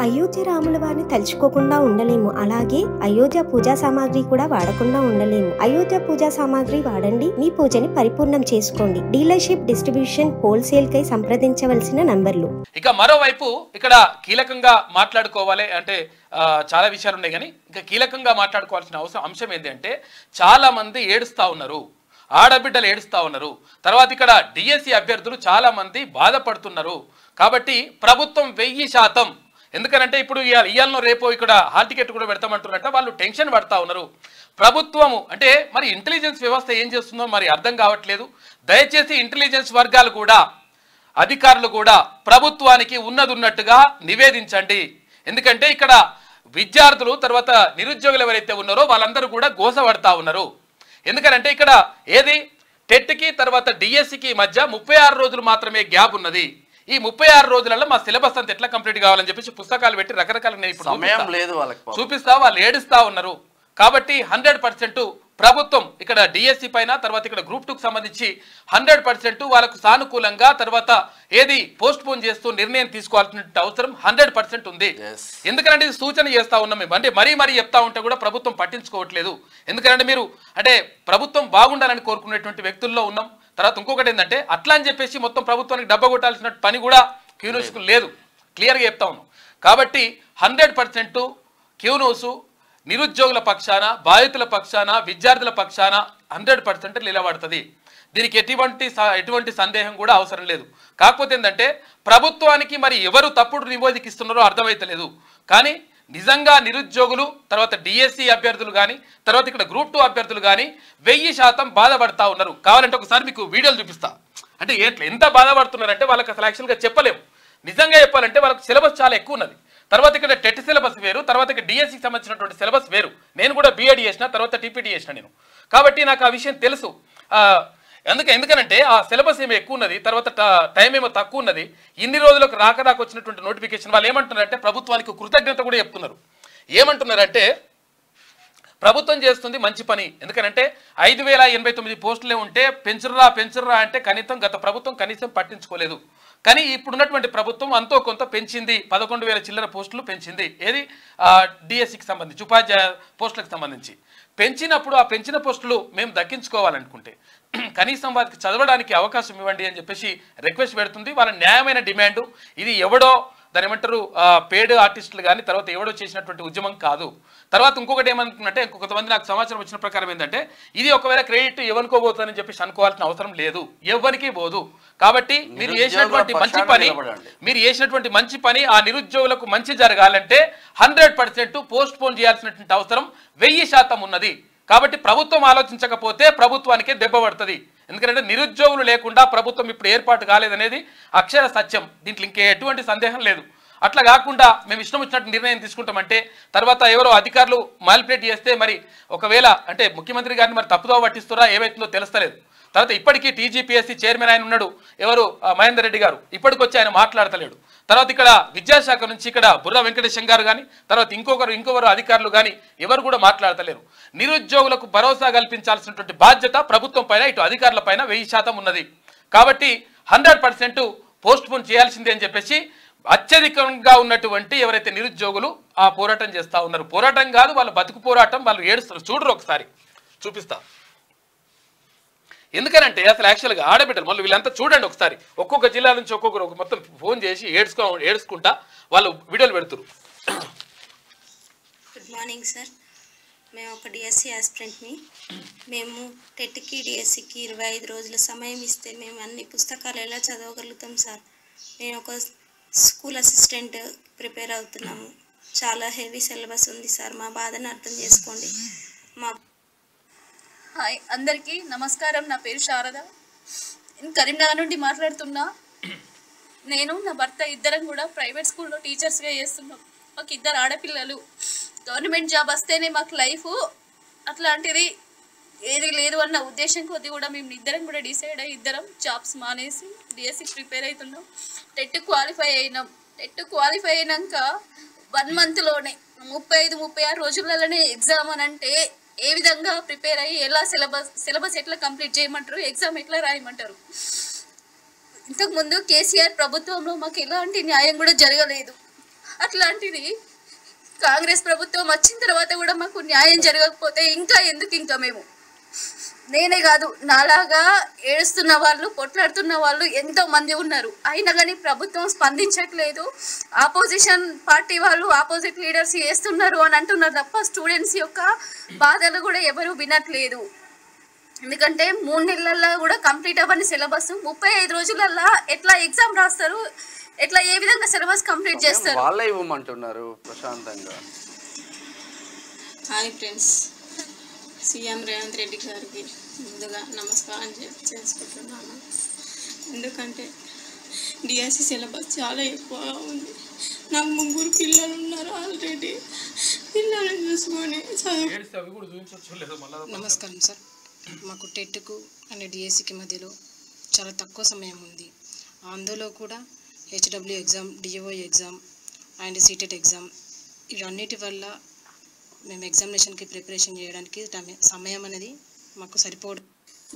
అయోధ్య రాముల వారిని తలుచుకోకుండా ఉండలేము. అలాగే అయోధ్య పూజా సామాగ్రి కూడా వాడకుండా ఉండలేము. అయోధ్య పూజా సామాగ్రి వాడండి, మీ పూజని పరిపూర్ణం చేసుకోండి. డీలర్షిప్, డిస్ట్రిబ్యూషన్, హోల్సేల్ కై సంప్రదించవలసిన నంబర్లు. ఇక మరోవైపు ఇక్కడ కీలకంగా మాట్లాడుకోవాలి అంటే చాలా విషయాలు ఉన్నాయి, కానీ ఇంకా కీలకంగా మాట్లాడుకోవాల్సిన అంశం ఏంటి అంటే చాలా మంది ఏడుస్తా ఉన్నారు, ఆడబిడ్డలు ఏడుస్తా ఉన్నారు. తర్వాత ఇక్కడ డిఎస్సి అభ్యర్థులు చాలా మంది బాధపడుతున్నారు. కాబట్టి ప్రభుత్వం 1000%, ఎందుకనంటే ఇప్పుడు ఇయాలను రేపు ఇక్కడ హాల్ టికెట్ కూడా పెడతామంటున్నట్ట వాళ్ళు టెన్షన్ పడతా ఉన్నారు. ప్రభుత్వము అంటే మరి ఇంటెలిజెన్స్ వ్యవస్థ ఏం చేస్తుందో మరి అర్థం కావట్లేదు. దయచేసి ఇంటెలిజెన్స్ వర్గాలు కూడా, అధికారులు కూడా ప్రభుత్వానికి ఉన్నట్టుగా నివేదించండి. ఎందుకంటే ఇక్కడ విద్యార్థులు తర్వాత నిరుద్యోగులు ఎవరైతే ఉన్నారో వాళ్ళందరూ కూడా గోసపడతా ఉన్నారు. ఎందుకంటే ఇక్కడ ఏది టెట్కి తర్వాత డిఎస్సికి మధ్య 36 రోజులు మాత్రమే గ్యాప్ ఉన్నది. ఈ 36 రోజులలో మా సిలబస్ అంతా ఎట్లా కంప్లీట్ కావాలని చెప్పేసి పుస్తకాలు పెట్టి రకరకాల చూపిస్తా వాళ్ళు ఏడుస్తా ఉన్నారు. కాబట్టి 100% ప్రభుత్వం ఇక్కడ డిఎస్సి పైన తర్వాత ఇక్కడ గ్రూప్ 2కు సంబంధించి 100% వాళ్ళకు సానుకూలంగా తర్వాత ఏది పోస్ట్ పోన్ చేస్తూ నిర్ణయం తీసుకోవాల్సిన అవసరం 100% ఉంది. ఎందుకంటే ఇది సూచన చేస్తా ఉన్నాం మేము, అంటే మరీ చెప్తా ఉంటే కూడా ప్రభుత్వం పట్టించుకోవట్లేదు. ఎందుకంటే మీరు అంటే ప్రభుత్వం బాగుండాలని కోరుకునేటువంటి వ్యక్తుల్లో ఉన్నాం. తర్వాత ఇంకొకటి ఏంటంటే అట్లా అని చెప్పేసి మొత్తం ప్రభుత్వానికి డబ్బా కొట్టాల్సిన పని కూడా క్యూనోస్కు లేదు, క్లియర్గా చెప్తా ఉన్నాం. కాబట్టి 100% క్యూనోసు నిరుద్యోగుల పక్షాన, బాధితుల పక్షాన, విద్యార్థుల పక్షాన 100% నిలబడుతుంది. దీనికి ఎటువంటి సందేహం కూడా అవసరం లేదు. కాకపోతే ఏంటంటే ప్రభుత్వానికి మరి ఎవరు తప్పుడు నివేదికిస్తున్నారో అర్థమైతలేదు. కానీ నిజంగా నిరుద్యోగులు తర్వాత డిఎస్సి అభ్యర్థులు కానీ తర్వాత ఇక్కడ గ్రూప్ 2 అభ్యర్థులు కానీ 1000% బాధపడతా ఉన్నారు. కావాలంటే ఒకసారి మీకు వీడియోలు చూపిస్తా. అంటే ఎంత బాధపడుతున్నారంటే వాళ్ళకి అసలు యాక్చువల్గా చెప్పలేము. నిజంగా చెప్పాలంటే వాళ్ళకి సిలబస్ చాలా ఎక్కువ ఉన్నది. తర్వాత ఇక్కడ టెట్ సిలబస్ వేరు, తర్వాత ఇక్కడ డిఎస్సికి సంబంధించినటువంటి సిలబస్ వేరు. నేను కూడా బీఎడ్ చేసిన, తర్వాత టీపీటీ చేసిన నేను, కాబట్టి నాకు ఆ విషయం తెలుసు. ఎందుకనంటే ఆ సిలబస్ ఏమో ఎక్కువ ఉన్నది, తర్వాత టైం ఏమో తక్కువ ఉన్నది. ఇన్ని రోజులకు రాక వచ్చినటువంటి నోటిఫికేషన్ వాళ్ళు ఏమంటున్నారంటే ప్రభుత్వానికి కృతజ్ఞత కూడా చెప్తున్నారు. ఏమంటున్నారంటే ప్రభుత్వం చేస్తుంది మంచి పని, ఎందుకనంటే 5089 పోస్టులే ఉంటే పెంచుర్రా అంటే గత ప్రభుత్వం కనీసం పట్టించుకోలేదు. కానీ ఇప్పుడున్నటువంటి ప్రభుత్వం అంతో కొంత పెంచింది, 11,000 చిల్లర పోస్టులు పెంచింది. ఏది డిఎస్సికి సంబంధించి ఉపాధ్యాయ పోస్టులకు సంబంధించి పెంచినప్పుడు ఆ పెంచిన పోస్టులు మేము దక్కించుకోవాలనుకుంటే కనీసం వారికి చదవడానికి అవకాశం ఇవ్వండి అని చెప్పేసి రిక్వెస్ట్ పెడుతుంది. వాళ్ళ న్యాయమైన డిమాండు. ఇది ఎవడో దాని ఏమంటారు పేడ్ ఆర్టిస్టులు కానీ తర్వాత ఎవడో చేసినటువంటి ఉద్యమం కాదు. తర్వాత ఇంకొకటి ఏమంటుందంటే కొంతమంది నాకు సమాచారం వచ్చిన ప్రకారం ఏంటంటే ఇది ఒకవేళ క్రెడిట్ ఎవరికోబోతుందని చెప్పేసి అనుకోవాల్సిన అవసరం లేదు, ఎవరికి పోదు. కాబట్టి మీరు చేసినటువంటి మంచి పని ఆ నిరుద్యోగులకు మంచి జరగాలంటే 100% పోస్ట్ పోన్ చేయాల్సినటువంటి అవసరం 1000% ఉన్నది. కాబట్టి ప్రభుత్వం ఆలోచించకపోతే ప్రభుత్వానికే దెబ్బ పడుతుంది. ఎందుకంటే నిరుద్యోగులు లేకుండా ప్రభుత్వం ఇప్పుడు ఏర్పాటు కాలేదనేది అక్షర సత్యం. దీంట్లో ఇంకే ఎటువంటి సందేహం లేదు. అట్లా కాకుండా మేము ఇష్టం వచ్చినట్టు నిర్ణయం తీసుకుంటామంటే తర్వాత ఎవరో అధికారులు మానిపులేట్ చేస్తే మరి ఒకవేళ అంటే ముఖ్యమంత్రి గారిని మరి తప్పుదో పట్టిస్తారా ఏమైతుందో తెలుస్తలేదు. తర్వాత ఇప్పటికీ టీజీపీఎస్సీ చైర్మన్ ఆయన ఉన్నాడు, ఎవరు మహేందర్ రెడ్డి గారు, ఇప్పటికొచ్చి ఆయన మాట్లాడతలేడు. తర్వాత ఇక్కడ విద్యాశాఖ నుంచి ఇక్కడ బుర్రా వెంకటేశం గారు కానీ తర్వాత ఇంకొకరు అధికారులు కానీ ఎవరు కూడా మాట్లాడతలేరు. నిరుద్యోగులకు భరోసా కల్పించాల్సినటువంటి బాధ్యత ప్రభుత్వం పైన ఇటు అధికారుల పైన 1000% ఉన్నది. కాబట్టి 100% పోస్ట్ పోన్ చేయాల్సిందే అని చెప్పేసి అత్యధికంగా ఉన్నటువంటి ఎవరైతే నిరుద్యోగులు ఆ పోరాటం చేస్తూ ఉన్నారు. పోరాటం కాదు, వాళ్ళ బతుకు పోరాటం, వాళ్ళు ఏడుస్తారు. చూడరు, ఒకసారి చూపిస్తా. ఎందుకనంటే అసలు యాక్చువల్గా ఆడబిడ్డలు మళ్ళీ వీళ్ళంతా చూడండి ఒకసారి, ఒక్కొక్క జిల్లా నుంచి ఒక్కొక్కరు మొత్తం ఫోన్ చేసి ఏడ్చుకుంటా వాళ్ళు వీడియోలు పెడుతురు. గుడ్ మార్నింగ్ సార్, మేము ఒక డిఎస్సి ఆస్పిరెంట్ని. మేము టెట్కి డిఎస్సికి 25 రోజుల సమయం ఇస్తే మేము అన్ని పుస్తకాలు ఎలా చదవగలుగుతాం సార్? నేను ఒక స్కూల్ అసిస్టెంట్ ప్రిపేర్ అవుతున్నాము. చాలా హెవీ సిలబస్ ఉంది సార్, మా బాధను అర్థం చేసుకోండి. హాయ్ అందరికీ నమస్కారం. నా పేరు శారద, నేను కరీంనగర్ నుండి మాట్లాడుతున్నా. నేను నా భర్త ఇద్దరం కూడా ప్రైవేట్ స్కూల్లో టీచర్స్గా చేస్తున్నాం. మాకు 2 ఆడపిల్లలు. గవర్నమెంట్ జాబ్ వస్తేనే మాకు లైఫ్, అట్లాంటిది ఏది లేదు అన్న ఉద్దేశం కొద్ది కూడా మేము ఇద్దరం కూడా డిసైడ్ అయ్యి ఇద్దరం జాబ్స్ మానేసి డిఎస్సికి ప్రిపేర్ అవుతున్నాం. టెట్ క్వాలిఫై అయినాం. టెట్ క్వాలిఫై అయినాక 1 మంత్లోనే 35-36 రోజులలోనే ఎగ్జామ్ అని అంటే ఏ విధంగా ప్రిపేర్ అయ్యి ఎలా సిలబస్ ఎట్లా కంప్లీట్ చేయమంటారు, ఎగ్జామ్ ఎట్లా రాయమంటారు? ఇంతకుముందు కేసీఆర్ ప్రభుత్వంలో మాకు ఎలాంటి న్యాయం కూడా జరగలేదు. అట్లాంటిది కాంగ్రెస్ ప్రభుత్వం వచ్చిన తర్వాత కూడా మాకు న్యాయం జరగకపోతే ఇంకా మేము, నేనే కాదు నాలాగా ఏడుస్తున్న వాళ్ళు, పొట్లాడుతున్న వాళ్ళు ఎంతో మంది ఉన్నారు. అయినా కానీ ప్రభుత్వం స్పందించట్లేదు. ఆపోజిషన్ పార్టీ వాళ్ళు, ఆపోజిట్ లీడర్స్ చేస్తున్నారు అని అంటున్నారు తప్ప స్టూడెంట్స్ యొక్క బాధలు కూడా ఎవరు వినట్లేదు. ఎందుకంటే 3 నెలల్లో కూడా కంప్లీట్ అవ్వని సిలబస్ 35 రోజులల్లో ఎట్లా ఎగ్జామ్ రాస్తారు, ఎట్లా ఏ విధంగా సిలబస్ కంప్లీట్ చేస్తారు? వాళ్ళే ఇవ్వమంటున్నారు ప్రశాంతంగా. Hi friends, CM Revanth Reddy గారికి ముందుగా నమస్కారం చేసుకుంటున్నాను. ఎందుకంటే డిఎస్సి సిలబస్ చాలా ఎక్కువగా ఉంది. నాకు 3 పిల్లలు ఉన్నారు. ఆల్రెడీ పిల్లలను చూసుకొని నమస్కారం సార్. మాకు టెట్కు అండ్ డిఎస్సికి మధ్యలో చాలా తక్కువ సమయం ఉంది. అందులో కూడా HW exam, DO exam and CTET exam, ఇవన్నిటి వల్ల మేము ఎగ్జామినేషన్కి ప్రిపరేషన్ చేయడానికి సమయం అనేది మాకు సరిపోదు.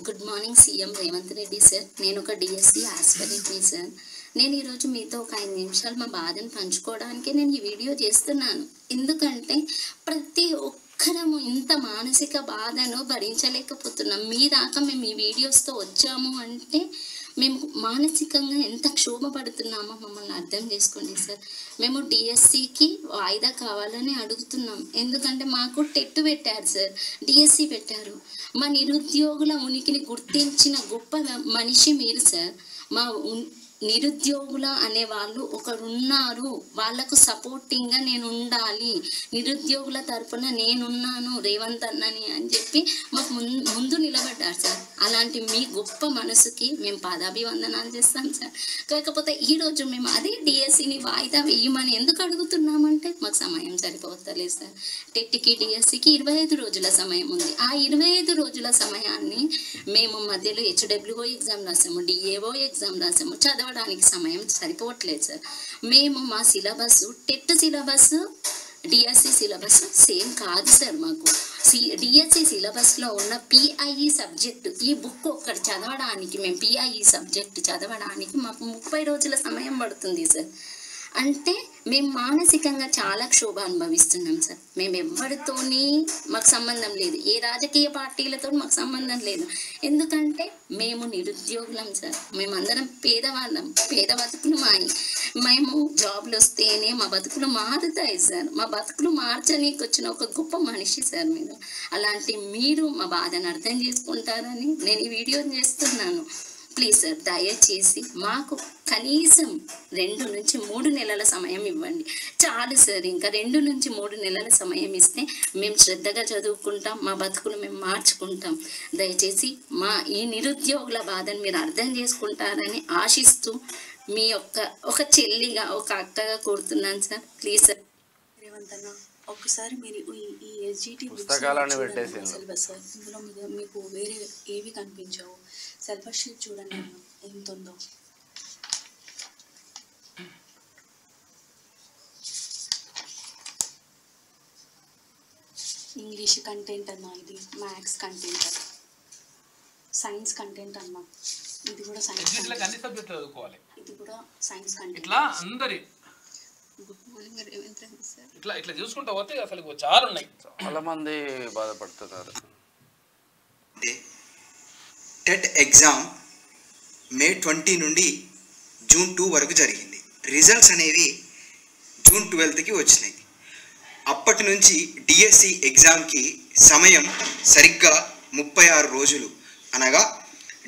Good morning CM Revanth Reddy sir. నేను ఒక డిఎస్సి ఆస్పిరెంట్ని సార్. నేను ఈరోజు మీతో ఒక 5 నిమిషాలు మా బాధను పంచుకోవడానికి నేను ఈ వీడియో చేస్తున్నాను. ఎందుకంటే ప్రతి ఒక్కరము ఇంత మానసిక బాధను భరించలేకపోతున్నాం. మీ దాకా మేము ఈ వీడియోస్తో వచ్చాము అంటే మేము మానసికంగా ఎంత క్షోభపడుతున్నామో మమ్మల్ని అర్థం చేసుకోండి సార్. మేము డిఎస్సికి వాయిదా కావాలని అడుగుతున్నాం. ఎందుకంటే మాకు టెట్ పెట్టారు సార్, డిఎస్సి పెట్టారు. మా నిరుద్యోగుల ఉనికిని గుర్తించిన గొప్ప మనిషి మీరు సార్. మా నిరుద్యోగుల అనే వాళ్ళు ఒకరున్నారు, వాళ్లకు సపోర్టింగ్గా నేను ఉండాలి, నిరుద్యోగుల తరపున నేనున్నాను రేవంత్ అన్నని అని చెప్పి మాకు ముందు నిలబడ్డారు సార్. అలాంటి మీ గొప్ప మనసుకి మేము పాదాభివందనాలు చేస్తాం సార్. కాకపోతే ఈరోజు మేము అదే డిఎస్సిని వాయిదా వేయమని ఎందుకు అడుగుతున్నామంటే మాకు సమయం సరిపోతలేదు సార్. టెట్కి డిఎస్సికి 25 రోజుల సమయం ఉంది. ఆ 25 రోజుల సమయాన్ని మేము మధ్యలో హెచ్డబ్ల్యూఓ ఎగ్జామ్ రాసాము, డిఏఓ ఎగ్జామ్ రాసాము, చదవడానికి సమయం సరిపోవట్లేదు సార్. మేము మా syllabus, TET syllabus DSC syllabus same కాదు సార్. మాకు డిఎస్సి సిలబస్లో ఉన్న పిఐఈ సబ్జెక్టు, ఈ బుక్ ఒక్కటి చదవడానికి, మేము పిఐఈ సబ్జెక్టు చదవడానికి మాకు 30 రోజుల సమయం పడుతుంది సార్. అంటే మేము మానసికంగా చాలా క్షోభ అనుభవిస్తున్నాం సార్. మేము ఎవరితోని మాకు సంబంధం లేదు, ఏ రాజకీయ పార్టీలతో మాకు సంబంధం లేదు. ఎందుకంటే మేము నిరుద్యోగులం సార్. మేమందరం పేదవాళ్ళం, పేద బతుకులు మాయి. మేము జాబ్లు వస్తేనే మా బతుకులు మారుతాయి సార్. మా బతుకులు మార్చనీకి వచ్చిన ఒక గొప్ప మనిషి సార్ మీరు. అలాంటి మీరు మా బాధను అర్థం చేసుకుంటారని నేను ఈ వీడియో చేస్తున్నాను. ప్లీజ్ సార్, దయచేసి మాకు కనీసం 2 నుంచి 3 నెలల సమయం ఇవ్వండి చాలు సార్. ఇంకా 2 నుంచి 3 నెలల సమయం ఇస్తే మేము శ్రద్ధగా చదువుకుంటాం, మా బతుకులు మేము మార్చుకుంటాం. దయచేసి మా ఈ నిరుద్యోగుల బాధను మీరు అర్థం చేసుకుంటారని ఆశిస్తూ మీ ఒక చెల్లిగా, ఒక అక్కగా కోరుతున్నాను సార్. Please sir. రేవంత్ అన్న, ఒక్కసారి మీరు ఈ ఎస్జిటి పుస్తకాలను పెట్టేసి సిలబస్ సార్, ఇందులో మీకు వేరే ఏవి కనిపించావు? సిలబస్ షీట్ చూడండి అన్న ఎంత ఉందో. ఇంగ్లీష్ కంటెంట్ అన్న, ఇది మ్యాథ్స్ కంటెంట్, సైన్స్ కంటెంట్ అన్న, ఇది కూడా సైన్స్, అన్ని సబ్జెక్టులు చదువుకోవాలి. ఇది కూడా సైన్స్ కంటెంట్. ఇట్లా అందరి good morning Revanth Reddy sir. ఇట్లా చూసుకుంటా పోతే అసలు చాలా ఉన్నాయి. చాలా మంది బాధపడుతున్నారు. టెట్ ఎగ్జామ్ మే 20 నుండి జూన్ 2 వరకు జరిగింది. రిజల్ట్స్ అనేవి జూన్ 12కి వచ్చినాయి. అప్పటి నుంచి డిఎస్సి ఎగ్జామ్కి సమయం సరిగ్గా 36 రోజులు, అనగా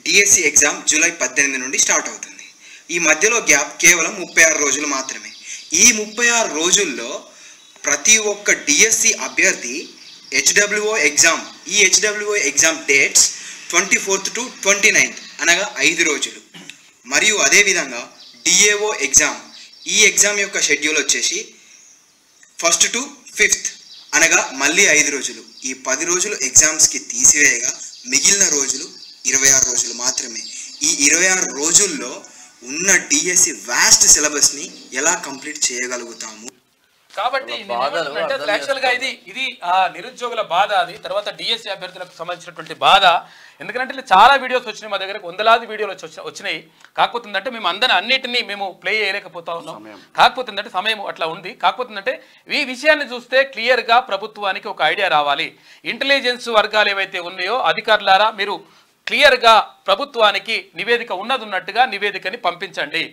డిఎస్సి ఎగ్జామ్ జూలై 18 నుండి స్టార్ట్ అవుతుంది. ఈ మధ్యలో గ్యాప్ కేవలం 36 రోజులు మాత్రమే. ఈ 36 రోజుల్లో ప్రతి ఒక్క డిఎస్సి అభ్యర్థి హెచ్డబ్ల్యూఓ ఎగ్జామ్, ఈ హెచ్డబ్ల్యూఓ exam dates 24th to 29th అనగా 5 రోజులు. మరియు అదేవిధంగా డిఏఓ ఎగ్జామ్, ఈ ఎగ్జామ్ యొక్క షెడ్యూల్ వచ్చేసి 1st to 5th అనగా మళ్ళీ 5 రోజులు. ఈ 10 రోజులు ఎగ్జామ్స్కి తీసివేయగా మిగిలిన రోజులు 26 రోజులు మాత్రమే. ఈ 26 రోజుల్లో ఉన్న డిఎస్సి వాస్ట్ సిలబస్ని ఎలా కంప్లీట్ చేయగలుగుతాము? కాబట్టి యాక్చువల్గా ఇది నిరుద్యోగుల బాధ, అది తర్వాత డిఎస్సి అభ్యర్థులకు సంబంధించినటువంటి బాధ. ఎందుకంటే చాలా వీడియోస్ వచ్చినాయి మా దగ్గరకు, వందలాది వీడియోలు వచ్చినాయి. కాకపోతే ఏంటంటే మేము అన్నిటినీ మేము ప్లే చేయలేకపోతా ఉన్నాం. కాకపోతే ఏంటంటే సమయం అట్లా ఉంది. కాకపోతే ఏంటంటే ఈ విషయాన్ని చూస్తే క్లియర్గా ప్రభుత్వానికి ఒక ఐడియా రావాలి. ఇంటెలిజెన్స్ వర్గాలు ఏవైతే ఉన్నాయో అధికారులారా, మీరు క్లియర్గా ప్రభుత్వానికి నివేదిక ఉన్నట్టుగా నివేదికని పంపించండి.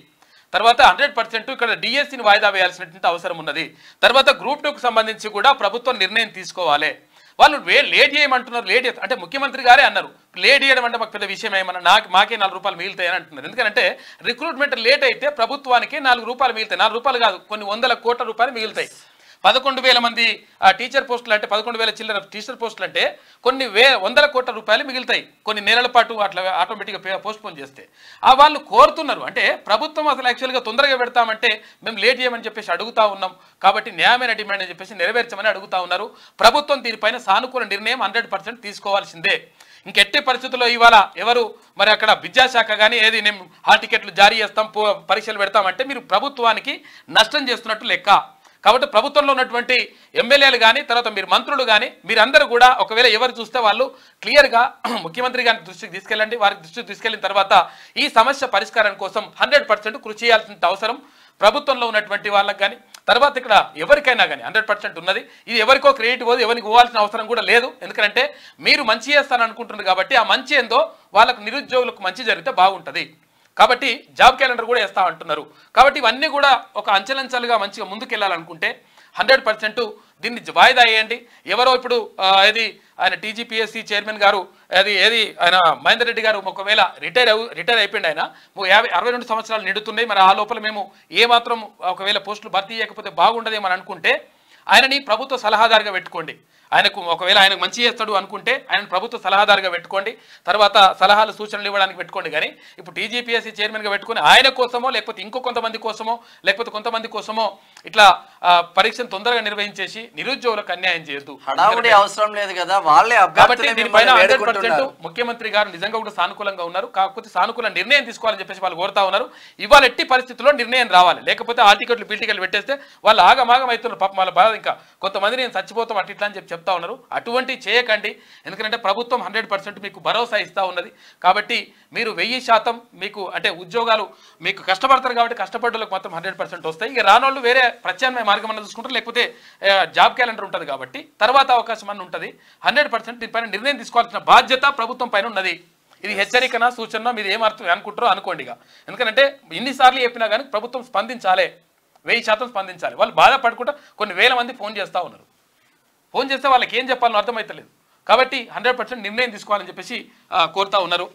తర్వాత 100% ఇక్కడ డిఎస్సిని వాయిదా వేయాల్సినటువంటి అవసరం ఉన్నది. తర్వాత గ్రూప్ 2కు సంబంధించి కూడా ప్రభుత్వం నిర్ణయం తీసుకోవాలి. వాళ్ళు లేట్ చేయమంటున్నారు. లేట్ అంటే ముఖ్యమంత్రి గారే అన్నారు, లేట్ చేయడం అంటే మాకు పెద్ద విషయం ఏమన్నా, మాకే 4 రూపాయలు మిగులుతాయని అంటున్నారు. ఎందుకంటే రిక్రూట్మెంట్ లేట్ అయితే ప్రభుత్వానికి 4 రూపాయలు మిగులుతాయి. 4 రూపాయలు కాదు, కొన్ని 100 కోట్ల రూపాయలు మిగులుతాయి. 11,000 మంది టీచర్ పోస్టులు అంటే 11,000 చిల్లర టీచర్ పోస్టులు అంటే కొన్ని 100 కోట్ల రూపాయలు మిగులుతాయి. కొన్ని నెలల పాటు అట్లా ఆటోమేటిక్గా పోస్ట్పోన్ చేస్తే వాళ్ళు కోరుతున్నారు. అంటే ప్రభుత్వం అసలు యాక్చువల్గా తొందరగా పెడతామంటే మేము లేట్ చేయమని చెప్పేసి అడుగుతా ఉన్నాం. కాబట్టి న్యాయమైన డిమాండ్ అని చెప్పేసి నెరవేర్చమని అడుగుతా ఉన్నారు. ప్రభుత్వం దీనిపైన సానుకూల నిర్ణయం 100% తీసుకోవాల్సిందే. ఇంకెట్టి పరిస్థితుల్లో ఇవాళ ఎవరు మరి అక్కడ విద్యాశాఖ కానీ ఏది నేను హాల్ టికెట్లు జారీ చేస్తాం, పరీక్షలు పెడతామంటే మీరు ప్రభుత్వానికి నష్టం చేస్తున్నట్టు లెక్క. కాబట్టి ప్రభుత్వంలో ఉన్నటువంటి ఎమ్మెల్యేలు కానీ తర్వాత మీరు మంత్రులు కానీ మీరందరూ కూడా ఒకవేళ ఎవరు చూస్తే వాళ్ళు క్లియర్గా ముఖ్యమంత్రి గారి దృష్టికి తీసుకెళ్ళండి. వారి దృష్టికి తీసుకెళ్ళిన తర్వాత ఈ సమస్య పరిష్కారం కోసం 100% కృషి చేయాల్సిన అవసరం ప్రభుత్వంలో ఉన్నటువంటి వాళ్ళకి కానీ తర్వాత ఇక్కడ ఎవరికైనా కానీ 100% ఉన్నది. ఇది ఎవరికో క్రెడిట్ పోదు, ఎవరికి పోవాల్సిన అవసరం కూడా లేదు. ఎందుకంటే మీరు మంచి చేస్తారని అనుకుంటున్నారు కాబట్టి ఆ మంచి ఏందో వాళ్ళకు నిరుద్యోగులకు మంచి జరిగితే బాగుంటుంది. కాబట్టి జాబ్ క్యాలెండర్ కూడా వేస్తా అంటున్నారు. కాబట్టి ఇవన్నీ కూడా ఒక అంచెలంచెలుగా మంచిగా ముందుకెళ్ళాలనుకుంటే 100% దీన్ని వాయిదా వేయండి. ఎవరో ఇప్పుడు ఆయన టీజీపీఎస్సీ చైర్మన్ గారు ఆయన మహేందర్ రెడ్డి గారు ఒకవేళ రిటైర్ అయిపోయింది. ఆయన 62 సంవత్సరాలు నిండుతున్నాయి. మరి ఆ లోపల మేము ఏమాత్రం ఒకవేళ పోస్టులు భర్తీ చేయకపోతే బాగుండదేమని అనుకుంటే ఆయనని ప్రభుత్వ సలహాదారుగా పెట్టుకోండి. ఆయనకు ఒకవేళ ఆయనకు మంచి చేస్తాడు అనుకుంటే ఆయన ప్రభుత్వ సలహాదారుగా పెట్టుకోండి. తర్వాత సలహాలు సూచనలు ఇవ్వడానికి పెట్టుకోండి. కానీ ఇప్పుడు టీజీపీఎస్సీ చైర్మన్గా పెట్టుకుని ఆయన కోసమో లేకపోతే ఇంకో కొంతమంది కోసమో లేకపోతే కొంతమంది కోసమో ఇట్లా పరీక్షను తొందరగా నిర్వహించేసి నిరుద్యోగులకు అన్యాయం చేయొద్దు. అవసరం లేదు కదా వాళ్ళే. కాబట్టి దీనిపైన 100% ముఖ్యమంత్రి గారు నిజంగా కూడా సానుకూలంగా ఉన్నారు. కాకపోతే సానుకూల నిర్ణయం తీసుకోవాలని చెప్పేసి వాళ్ళు కోరుతా ఉన్నారు. ఇవాళ ఎట్టి పరిస్థితుల్లో నిర్ణయం రావాలి. లేకపోతే ఆ టికెట్లు బీ టికెట్లు పెట్టేస్తే వాళ్ళు ఆగమాగం అవుతున్నారు. పాపం వాళ్ళ బాధ. ఇంకా కొంతమంది నేను చచ్చిపోతాం అట్లా అని చెప్తా ఉన్నారు. అటువంటి చేయకండి. ఎందుకంటే ప్రభుత్వం 100% మీకు భరోసా ఇస్తూ ఉన్నది. కాబట్టి మీరు 1000% మీకు అంటే ఉద్యోగాలు మీకు కష్టపడతారు కాబట్టి కష్టపడ్డలకు మాత్రం 100% వస్తాయి. ఇక రానోళ్ళు వేరే ప్రత్యామ్నాయ మార్గం అన్న చూసుకుంటారు. లేకపోతే జాబ్ క్యాలెండర్ ఉంటుంది కాబట్టి తర్వాత అవకాశం అన్న ఉంటుంది. 100% దీనిపైన నిర్ణయం తీసుకోవాల్సిన బాధ్యత ప్రభుత్వం పైన ఉన్నది. ఇది హెచ్చరికనా సూచన మీరు ఏమర్థం అనుకుంటారో అనుకోండి. ఇన్నిసార్లు చెప్పినా కానీ ప్రభుత్వం స్పందించాలి. 1000% స్పందించాలి. వాళ్ళు బాధపడుకుంటా కొన్ని వేల మంది ఫోన్ చేస్తూ ఉన్నారు. ఫోన్ చేస్తే వాళ్ళకి ఏం చెప్పాలని అర్థమవుతలేదు. కాబట్టి 100% నిర్ణయం తీసుకోవాలని చెప్పేసి కోరుతా ఉన్నారు.